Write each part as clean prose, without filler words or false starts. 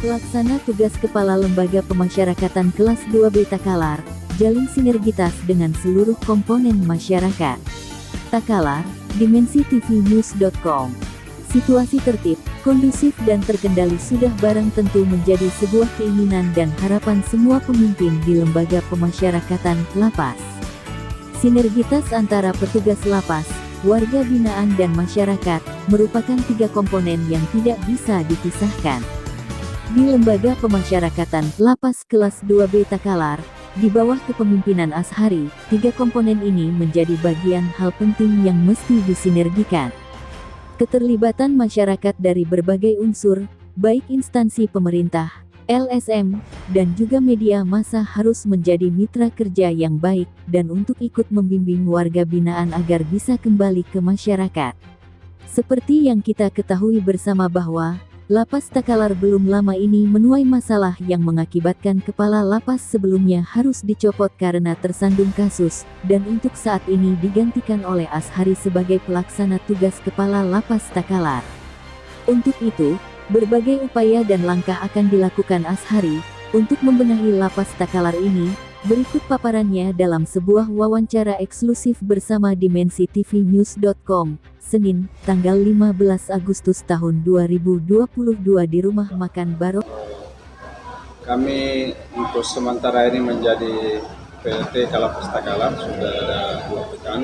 Pelaksana tugas Kepala Lembaga Pemasyarakatan Kelas 2B Takalar, jalin sinergitas dengan seluruh komponen masyarakat. Takalar, dimensitv-news.com. Situasi tertib, kondusif dan terkendali sudah barang tentu menjadi sebuah keinginan dan harapan semua pemimpin di lembaga pemasyarakatan lapas. Sinergitas antara petugas lapas, warga binaan dan masyarakat, merupakan tiga komponen yang tidak bisa dipisahkan. Di Lembaga Pemasyarakatan Lapas Kelas 2B Takalar, di bawah kepemimpinan Ashari, tiga komponen ini menjadi bagian hal penting yang mesti disinergikan. Keterlibatan masyarakat dari berbagai unsur, baik instansi pemerintah, LSM, dan juga media massa harus menjadi mitra kerja yang baik, dan untuk ikut membimbing warga binaan agar bisa kembali ke masyarakat. Seperti yang kita ketahui bersama bahwa, Lapas Takalar belum lama ini menuai masalah yang mengakibatkan kepala lapas sebelumnya harus dicopot karena tersandung kasus, dan untuk saat ini digantikan oleh Ashari sebagai pelaksana tugas Kepala Lapas Takalar. Untuk itu, berbagai upaya dan langkah akan dilakukan Ashari untuk membenahi Lapas Takalar ini. Berikut paparannya dalam sebuah wawancara eksklusif bersama dimensitv-news.com, Senin, tanggal 15 Agustus tahun 2022 di Rumah Makan Barok. Kami untuk sementara ini menjadi PLT Kalapas Takalar sudah ada 2 pekan.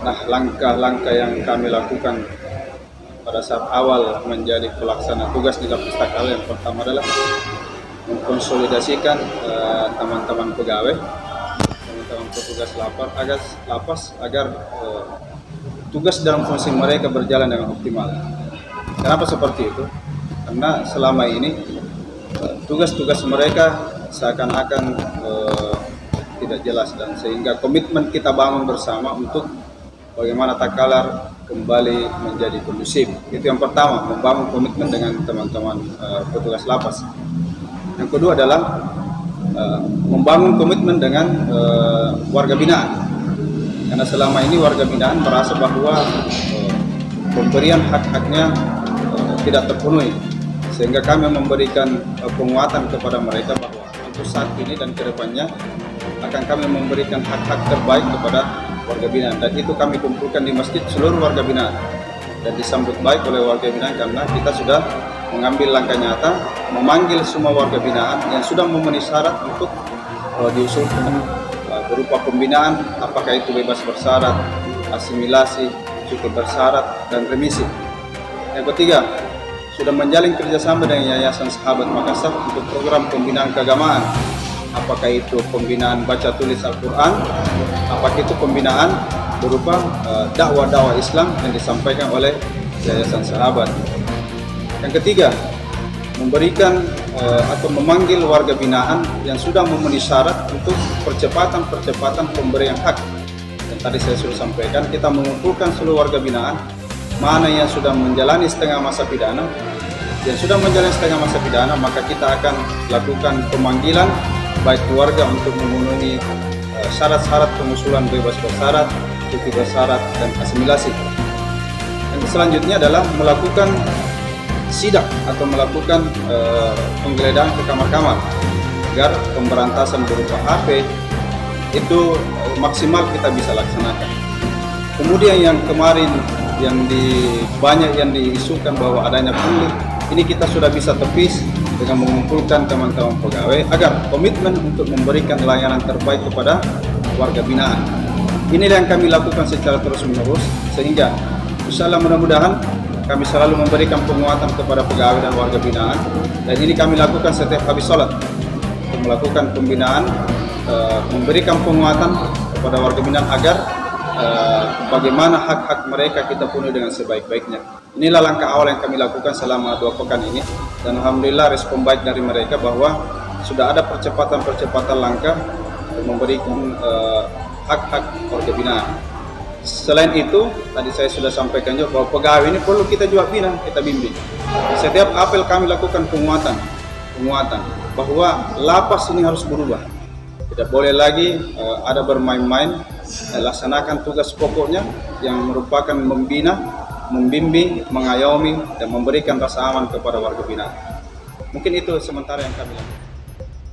Nah, langkah-langkah yang kami lakukan pada saat awal menjadi pelaksana tugas di Lapas Takalar yang pertama adalah mengkonsolidasikan teman-teman pegawai, teman-teman petugas lapas agar tugas dalam fungsi mereka berjalan dengan optimal. Kenapa seperti itu? Karena selama ini tugas-tugas mereka seakan-akan tidak jelas, dan sehingga komitmen kita bangun bersama untuk bagaimana Takalar kembali menjadi kondusif. Itu yang pertama, membangun komitmen dengan teman-teman petugas lapas. Yang kedua adalah membangun komitmen dengan warga binaan, karena selama ini warga binaan merasa bahwa pemberian hak-haknya tidak terpenuhi, sehingga kami memberikan penguatan kepada mereka bahwa untuk saat ini dan kedepannya akan kami memberikan hak-hak terbaik kepada warga binaan, dan itu kami kumpulkan di masjid seluruh warga binaan dan disambut baik oleh warga binaan karena kita sudah mengambil langkah nyata memanggil semua warga binaan yang sudah memenuhi syarat untuk diusulkan berupa pembinaan, apakah itu bebas bersyarat, asimilasi, cukup bersyarat, dan remisi. Yang ketiga, sudah menjalin kerjasama dengan Yayasan Sahabat Makassar untuk program pembinaan keagamaan, apakah itu pembinaan baca tulis Al-Quran, apakah itu pembinaan berupa dakwah-dakwah Islam yang disampaikan oleh Yayasan Sahabat. Yang ketiga, memberikan atau memanggil warga binaan yang sudah memenuhi syarat untuk percepatan pemberian hak. Dan tadi saya sudah sampaikan, kita mengumpulkan seluruh warga binaan, mana yang sudah menjalani setengah masa pidana. Yang sudah menjalani setengah masa pidana, maka kita akan lakukan pemanggilan baik keluarga untuk memenuhi syarat-syarat pengusulan bebas bersyarat, cukup bersyarat, dan asimilasi. Yang selanjutnya adalah melakukan sidak atau melakukan penggeledahan ke kamar-kamar agar pemberantasan berupa HP itu maksimal kita bisa laksanakan. Kemudian yang kemarin banyak yang diisukan bahwa adanya pungli, ini kita sudah bisa tepis dengan mengumpulkan teman-teman pegawai agar komitmen untuk memberikan layanan terbaik kepada warga binaan. Inilah yang kami lakukan secara terus-menerus, sehingga insyaallah mudah-mudahan kami selalu memberikan penguatan kepada pegawai dan warga binaan, dan ini kami lakukan setiap habis sholat untuk melakukan pembinaan, memberikan penguatan kepada warga binaan agar bagaimana hak-hak mereka kita penuhi dengan sebaik-baiknya. Inilah langkah awal yang kami lakukan selama 2 pekan ini, dan alhamdulillah respon baik dari mereka bahwa sudah ada percepatan langkah untuk memberikan hak-hak warga binaan. Selain itu, tadi saya sudah sampaikan juga bahwa pegawai ini perlu kita juga bina, kita bimbing. Setiap apel kami lakukan penguatan bahwa lapas ini harus berubah. Tidak boleh lagi ada bermain-main, laksanakan tugas pokoknya yang merupakan membina, membimbing, mengayomi, dan memberikan rasa aman kepada warga binaan. Mungkin itu sementara yang kami lakukan.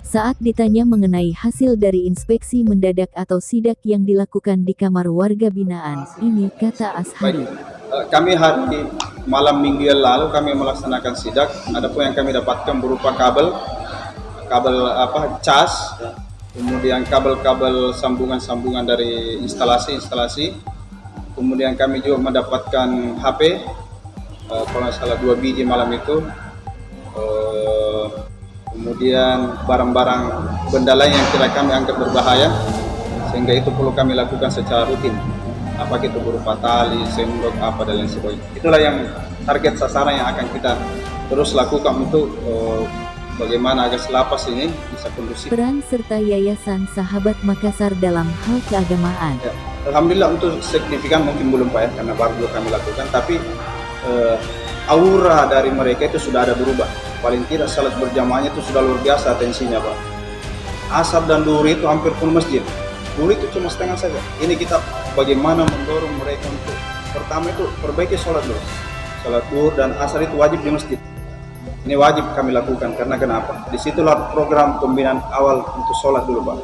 Saat ditanya mengenai hasil dari inspeksi mendadak atau sidak yang dilakukan di kamar warga binaan, ini kata Ashari. Kami hari malam minggu yang lalu kami melaksanakan sidak. Ada pun yang kami dapatkan berupa kabel cas, kemudian kabel-kabel sambungan dari instalasi. Kemudian kami juga mendapatkan HP, kalau nggak salah 2 biji malam itu. Kemudian barang-barang benda lain yang kira kami anggap berbahaya, sehingga itu perlu kami lakukan secara rutin. Apa itu berupa tali, sendok, apa dan lain sebagainya. Itulah yang target sasaran yang akan kita terus lakukan untuk bagaimana agar lapas ini bisa kondusif. Peran serta Yayasan Sahabat Makassar dalam hal keagamaan. Ya, alhamdulillah untuk signifikan mungkin belum Pak ya, karena baru kami lakukan, tapi aura dari mereka itu sudah ada berubah. Paling tidak salat berjamaahnya itu sudah luar biasa atensinya Pak. Asar dan duri itu hampir full masjid. Duri itu cuma setengah saja. Ini kita bagaimana mendorong mereka untuk pertama itu perbaiki sholat dulu. Sholat duhur dan asar itu wajib di masjid. Ini wajib kami lakukan karena kenapa? Disitulah program pembinaan awal untuk sholat dulu Pak.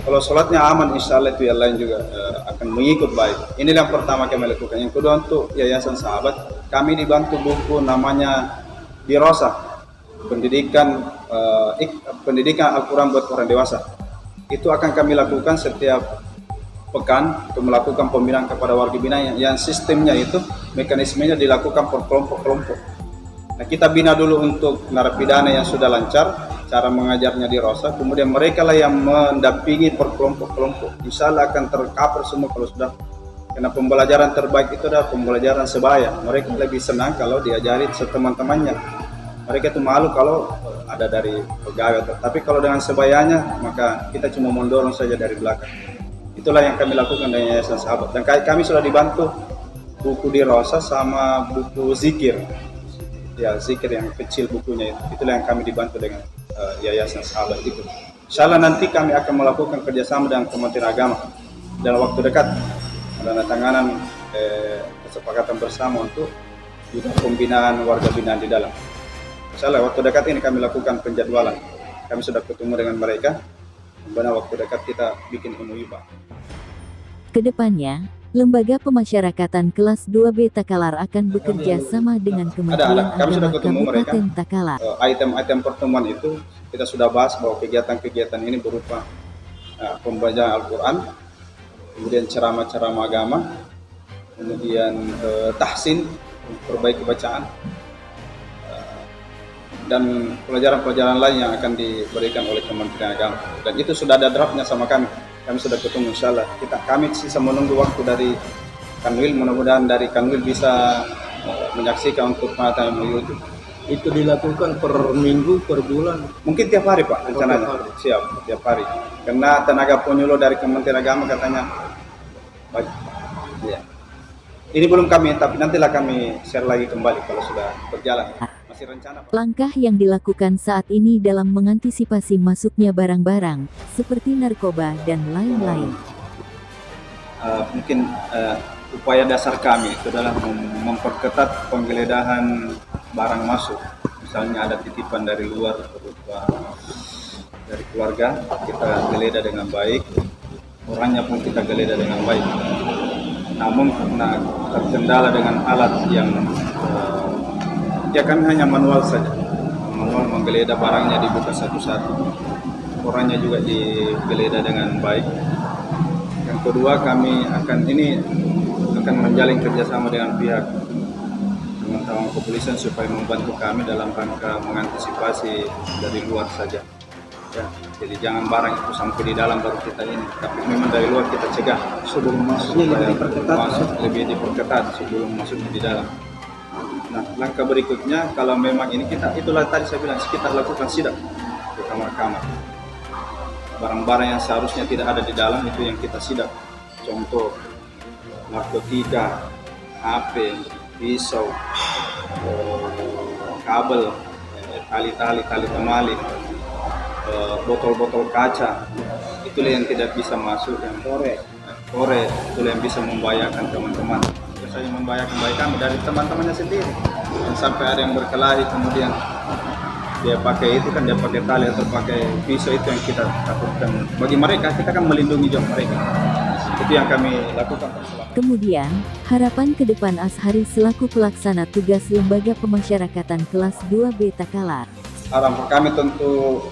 Kalau sholatnya aman, insya Allah itu yang lain juga akan mengikut baik. Inilah yang pertama kami lakukan. Yang kedua untuk Yayasan Sahabat, kami dibantu buku namanya Dirosah, pendidikan Al-Quran buat orang dewasa. Itu akan kami lakukan setiap pekan untuk melakukan pembinaan kepada warga binaan yang sistemnya itu mekanismenya dilakukan per kelompok-kelompok. Nah, kita bina dulu untuk narapidana yang sudah lancar cara mengajarnya di Rosa, kemudian mereka lah yang mendampingi per kelompok-kelompok. Insya Allah akan tercover semua kalau sudah, karena pembelajaran terbaik itu adalah pembelajaran sebaya. Mereka lebih senang kalau diajari teman-temannya. Mereka itu malu kalau ada dari pegawai, tapi kalau dengan sebayanya maka kita cuma mendorong saja dari belakang. Itulah yang kami lakukan dengan Yayasan Sahabat. Dan kami sudah dibantu buku di Rosa sama buku zikir. Ya, zikir yang kecil bukunya itu. Itulah yang kami dibantu dengan Yayasan Sahabat itu. Insyaallah nanti kami akan melakukan kerjasama dengan Kementerian Agama dalam waktu dekat. Menandatanganan kesepakatan bersama untuk juga pembinaan warga binaan di dalam. Insyaallah waktu dekat ini kami lakukan penjadwalan. Kami sudah ketemu dengan mereka. Benar waktu dekat kita bikin MOU Pak. Kedepannya, Lembaga Pemasyarakatan Kelas 2B Takalar akan bekerja sama dengan Kementerian Kami sudah Agama ketemu mereka. Kabupaten Takalar. Item-item pertemuan itu kita sudah bahas bahwa kegiatan-kegiatan ini berupa pembacaan Al-Quran, kemudian ceramah-ceramah agama, kemudian tahsin, perbaiki bacaan, dan pelajaran-pelajaran lain yang akan diberikan oleh Kementerian Agama. Dan itu sudah ada draftnya sama kami. Kami sudah ketemu insyaallah. Kami sisa menunggu waktu dari Kanwil, mudah-mudahan dari Kanwil bisa menyaksikan untuk penandatanganan MOU itu. Itu dilakukan per minggu, per bulan? Mungkin tiap hari Pak rencananya. Siap, tiap hari. Karena tenaga penyuluh dari Kementerian Agama katanya baik. Ya. Ini belum kami, tapi nantilah kami share lagi kembali kalau sudah berjalan. Masih rencana Pak. Langkah yang dilakukan saat ini dalam mengantisipasi masuknya barang-barang seperti narkoba dan lain-lain. Mungkin upaya dasar kami itu adalah memperketat penggeledahan barang masuk. Misalnya ada titipan dari luar berupa dari keluarga, kita geledah dengan baik. Orangnya pun kita geledah dengan baik. Namun karena terkendala dengan alat yang ya kami hanya manual saja. Manual menggeledah barangnya, dibuka satu-satu. Orangnya juga digeledah dengan baik. Yang kedua, kami akan menjalin kerjasama dengan pihak teman-teman kepolisian supaya membantu kami dalam rangka mengantisipasi dari luar saja. Ya, jadi jangan barang itu sampai di dalam baru kita ini, tapi memang dari luar kita cegah sebelum masuknya lebih diperketat sebelum masuknya di dalam. Nah, langkah berikutnya kalau memang ini itulah tadi saya bilang kita lakukan sidak di kamar-kamar. Barang-barang yang seharusnya tidak ada di dalam itu yang kita sidak. Contoh narkotika, HP, pisau, kabel, tali temali, botol-botol kaca, itulah yang tidak bisa masuk, yang kore, itulah yang bisa membahayakan teman-teman. Saya membahayakan baik kami dari teman-temannya sendiri, dan sampai ada yang berkelahi kemudian dia pakai itu kan, dia pakai tali atau pakai pisau, itu yang kita takutkan. Bagi mereka, kita kan melindungi juga mereka. Itu yang kami lakukan selama. Kemudian, harapan ke depan Ashari selaku pelaksana tugas Lembaga Pemasyarakatan kelas 2B Takalar. Harapan kami tentu,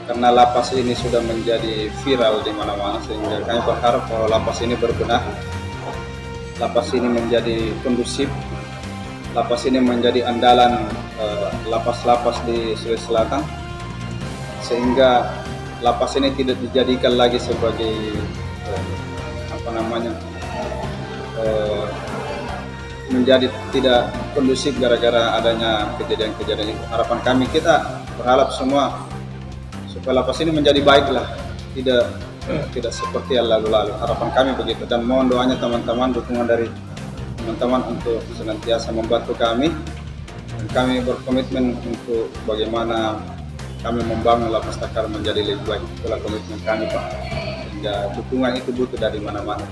karena lapas ini sudah menjadi viral di mana-mana, sehingga kami berharap bahwa lapas ini berbenah, lapas ini menjadi kondusif, lapas ini menjadi andalan lapas-lapas di Sulawesi Selatan, sehingga lapas ini tidak dijadikan lagi sebagai menjadi tidak kondusif gara-gara adanya kejadian-kejadian itu. Harapan kami, kita berharap semua supaya lapas ini menjadi baiklah, tidak seperti yang lalu-lalu. Harapan kami begitu, dan mohon doanya teman-teman, dukungan dari teman-teman untuk senantiasa membantu kami, dan kami berkomitmen untuk bagaimana kami membangun lapas Takalar menjadi lebih baik. Itulah komitmen kami, Pak. Sehingga dukungan itu butuh dari mana-mana.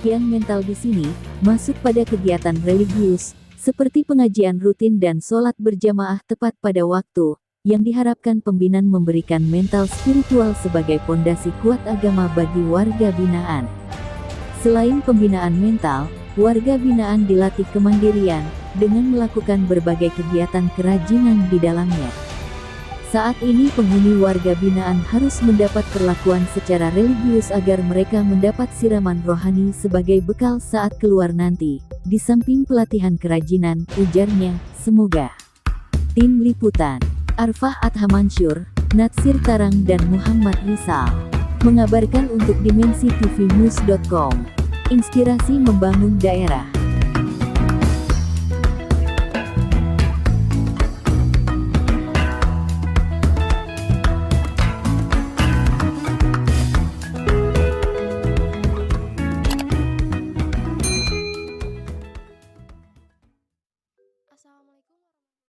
Yang mental di sini masuk pada kegiatan religius seperti pengajian rutin dan sholat berjamaah tepat pada waktu, yang diharapkan pembinaan memberikan mental spiritual sebagai pondasi kuat agama bagi warga binaan. Selain pembinaan mental, warga binaan dilatih kemandirian dengan melakukan berbagai kegiatan kerajinan di dalamnya. Saat ini penghuni warga binaan harus mendapat perlakuan secara religius agar mereka mendapat siraman rohani sebagai bekal saat keluar nanti. Di samping pelatihan kerajinan, ujarnya, semoga. Tim Liputan, Arfah Adhamansur, Natsir Tarang dan Muhammad Rizal mengabarkan untuk dimensitv.news.com. Inspirasi membangun daerah.